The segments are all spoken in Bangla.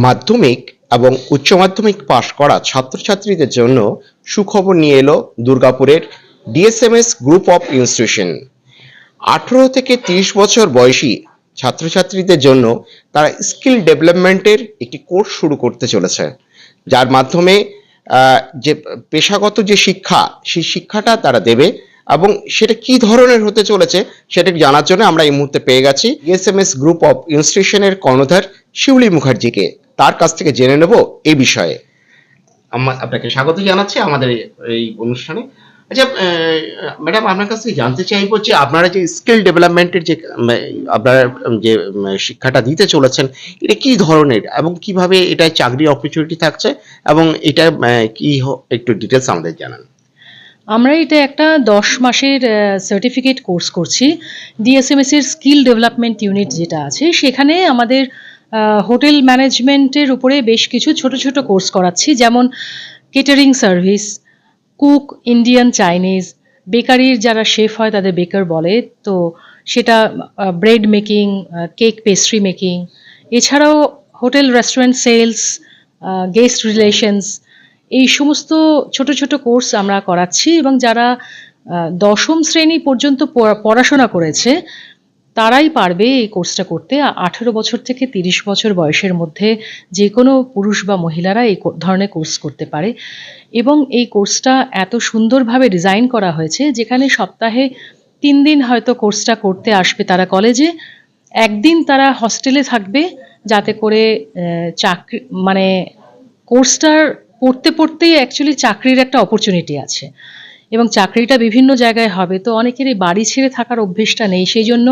মাধ্যমিক এবং উচ্চ মাধ্যমিক পাশ করা ছাত্রছাত্রীদের জন্য সুখবর নিয়ে এলো দুর্গাপুরের ডিএসএমএস গ্রুপ অফ ইনস্টিটিউশন। 18 থেকে 30 বছর বয়সী ছাত্রছাত্রীদের জন্য তারা স্কিল ডেভেলপমেন্টের একটি কোর্স শুরু করতে চলেছে, যার মাধ্যমে যে পেশাগত যে শিক্ষা, সেই শিক্ষাটা তারা দেবে এবং সেটা কি ধরনের হতে চলেছে সেটা জানার জন্য আমরা এই মুহূর্তে পেয়ে গেছি ডিএসএমএস গ্রুপ অফ ইনস্টিটিউশনের কর্ণধার শিউলি মুখার্জিকে। তার কাছ থেকে জেনে নেব এই বিষয়ে। আপনাকে স্বাগত জানাচ্ছি আমাদের এই অনুষ্ঠানে। আচ্ছা ম্যাডাম, আপনার কাছ থেকে জানতে চাইবো যে আপনারা যে স্কিল ডেভেলপমেন্টের যে আপনারা যে শিক্ষাটা দিতে চলেছেন, এটা কি ধরনের এবং কিভাবে এটা চাকরি অপরচুনিটি থাকছে এবং এটা কি একটু ডিটেলস আমাদের জানান। আমরা এটা একটা 10 মাসের সার্টিফিকেট কোর্স করছি। ডিএসএমএস এর স্কিল ডেভেলপমেন্ট ইউনিট যেটা আছে সেখানে আমাদের হোটেল ম্যানেজমেন্টের উপরে বেশ কিছু ছোট ছোট কোর্স করাচ্ছি, যেমন catering service, cook, Indian, Chinese, বেকারির যারা শেফ হয় তাদের বেকার বলে, তো সেটা bread making, cake pastry making, এছাড়াও hotel restaurant sales, guest relations, এই সমস্ত ছোট ছোট কোর্স আমরা করাচ্ছি। এবং যারা দশম শ্রেণী পর্যন্ত পড়াশোনা করেছে তারাই পারবে এই কোর্সটা করতে। 18 বছর থেকে 30 বছর বয়সের মধ্যে যে কোনো পুরুষ বা মহিলারা এই ধরনের কোর্স করতে পারে। এবং এই কোর্সটা এত সুন্দরভাবে ডিজাইন করা হয়েছে যেখানে সপ্তাহে 3 দিন হয়তো কোর্সটা করতে আসবে তারা কলেজে, একদিন তারা হস্টেলে থাকবে, যাতে করে চাকরি মানে কোর্সটার পড়তে পড়তেই অ্যাকচুয়ালি চাকরির একটা অপরচুনিটি আছে এবং চাকরিটা বিভিন্ন জায়গায় হবে। তো অনেকেরই বাড়ি ছেড়ে থাকার অভ্যেসটা নেই, সেই জন্য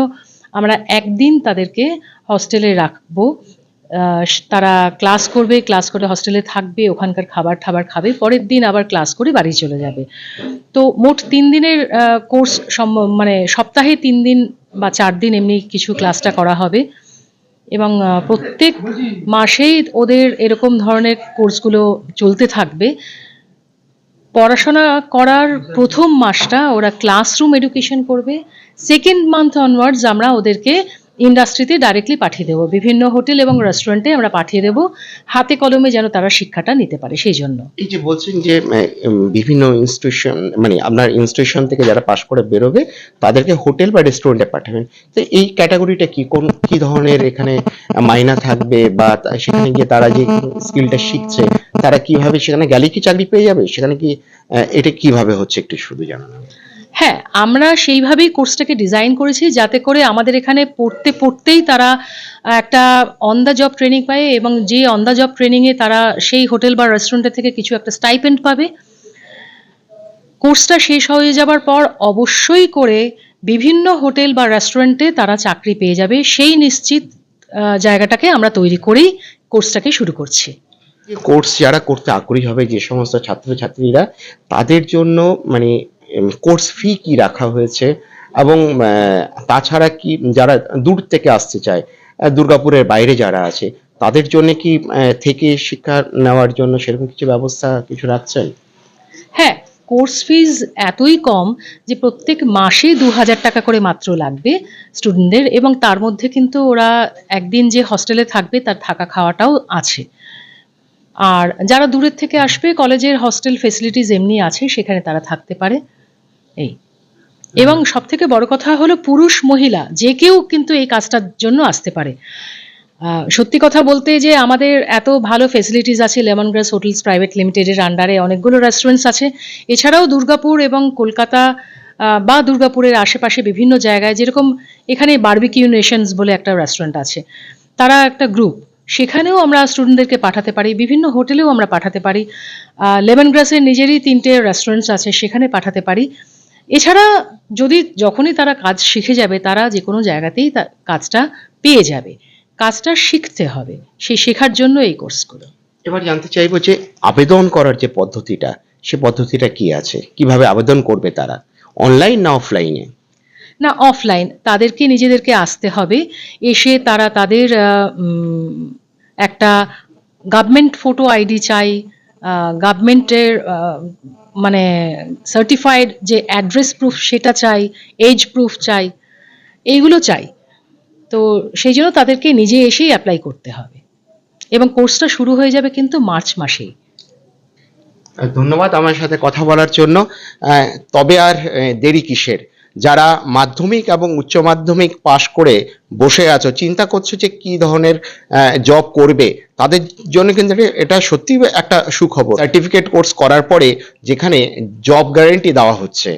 আমরা একদিন তাদেরকে হস্টেলে রাখবো। তারা ক্লাস করবে, ক্লাস করে হস্টেলে থাকবে, ওখানকার খাবার খাবে, পরের দিন আবার ক্লাস করে বাড়ি চলে যাবে। তো মোট 3 দিনের কোর্স, মানে সপ্তাহে 3 দিন বা 4 দিন এমনি কিছু ক্লাসটা করা হবে। এবং প্রত্যেক মাসেই ওদের এরকম ধরনের কোর্সগুলো চলতে থাকবে। পড়াশোনা করার প্রথম মাসটা ওরা ক্লাসরুম এডুকেশন করবে, সেকেন্ড মান্থ অনওয়ার্ডস আমরা ওদেরকে ইন্ডাস্ট্রিতে ডাইরেক্টলি পাঠিয়ে দেবো, বিভিন্ন হোটেল এবং রেস্টুরেন্টে আমরা পাঠিয়ে দেবো, হাতে কলমে যেন তারা শিক্ষাটা নিতে পারে। সেই জন্য এই যে বলছেন যে বিভিন্ন ইনস্টিটিউশন, মানে আপনার ইনস্টিটিউশন থেকে যারা পাশ করে বেরোবে তাদেরকে হোটেল বা রেস্টুরেন্টে পাঠাবেন, তো এই ক্যাটাগরিটা কি ধরনের এখানে মাইনা থাকবে বা সেখানে গিয়ে তারা যে স্কিলটা শিখছে তারা কিভাবে সেখানে গেলে কি চাকরি পেয়ে যাবে, সেখানে কি এটা কিভাবে হচ্ছে একটু শুধু জানানো। হ্যাঁ, আমরা সেইভাবেই কোর্সটাকে ডিজাইন করেছি যাতে করে আমাদের এখানে পড়তেই তারা একটা অন দ্য জব ট্রেনিং পায় এবং যে অন দ্য জব ট্রেনিংয়ে তারা সেই হোটেল বা রেস্টুরেন্টের থেকে কিছু একটা স্টাইপেন্ড পাবে। কোর্সটা শেষ হয়ে যাবার পর অবশ্যই করে বিভিন্ন হোটেল বা রেস্টুরেন্টে তারা চাকরি পেয়ে যাবে, সেই নিশ্চিত জায়গাটাকে আমরা তৈরি করেই কোর্সটাকে শুরু করছি। কোর্স যারা করতে আগ্রহী হবে, যে সমস্ত ছাত্রছাত্রীরা, তাদের জন্য মানে কোর্স ফি কি রাখা হয়েছে এবং তাছাড়া কি যারা দূর থেকে আসতে চায়, দুর্গাপুরের বাইরে যারা আছে তাদের জন্য কি থেকে শিক্ষা নেওয়ার জন্য সেরকম কিছু ব্যবস্থা কিছু রাখছেন? হ্যাঁ, কোর্স ফিজ এতই কম যে প্রত্যেক মাসে 2000 টাকা করে মাত্র লাগবে স্টুডেন্টদের, এবং তার মধ্যে কিন্তু ওরা একদিন যে হস্টেলে থাকবে তার থাকা খাওয়াটাও আছে। আর যারা দূরের থেকে আসবে, কলেজের হস্টেল ফেসিলিটিস এমনি আছে, সেখানে তারা থাকতে পারে। এই এবং সব থেকে বড় কথা হলো পুরুষ মহিলা যে কেউ কিন্তু এই কাজটার জন্য আসতে পারে। সত্যি কথা বলতে যে আমাদের এত ভালো ফেসিলিটিস আছে, লেমন গ্রাস হোটেলস প্রাইভেট লিমিটেডের আন্ডারে অনেকগুলো রেস্টুরেন্টস আছে। এছাড়াও দুর্গাপুর এবং কলকাতা বা দুর্গাপুরের আশেপাশে বিভিন্ন জায়গায়, যেরকম এখানে বারবিকিউ নেশনস বলে একটা রেস্টুরেন্ট আছে, তারা একটা গ্রুপ, সেখানেও আমরা স্টুডেন্টদেরকে পাঠাতে পারি, বিভিন্ন হোটেলেও আমরা পাঠাতে পারি। লেমন গ্রাসের নিজেরই 3টে রেস্টুরেন্টস আছে, সেখানে পাঠাতে পারি। এছাড়া যখনই তারা কাজ শিখে যাবে তারা যে কোনো জায়গাতেই কাজটা পেয়ে যাবে। কাজটা শিখতে হবে, সেই শেখার জন্য এই কোর্সগুলো। এবার জানতে চাইবো যে আবেদন করার যে পদ্ধতিটা, সে পদ্ধতিটা কি আছে, কিভাবে আবেদন করবে তারা, অনলাইন না অফলাইনে? না, অফলাইন, তাদেরকে নিজেদেরকে আসতে হবে। এসে তারা তাদের একটা গভর্নমেন্ট ফটো আইডি চাই, গভর্নমেন্টের মানে সার্টিফাইড যে অ্যাড্রেস প্রুফ সেটা চাই, এজ প্রুফ চাই, এইগুলো চাই। তো সেই জন্য তাদেরকে নিজে এসেই অ্যাপ্লাই করতে হবে। এবং কোর্সটা শুরু হয়ে যাবে কিন্তু মার্চ মাসেই। ধন্যবাদ আমার সাথে কথা বলার জন্য। তবে আর দেরি কিসের? যারা মাধ্যমিক এবং উচ্চ মাধ্যমিক পাশ করে বসে আছো, চিন্তা করছো যে কি ধরনের জব করবে, তাদের জন্য কিন্তু এটা সত্যি একটা সুখবর। সার্টিফিকেট কোর্স করার পরে যেখানে জব গ্যারান্টি দেওয়া হচ্ছে।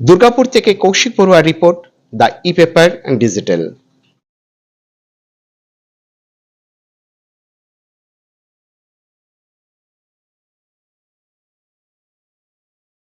দুর্গাপুর থেকে কৌশিক বড়ুয়ার report, the E paper digital.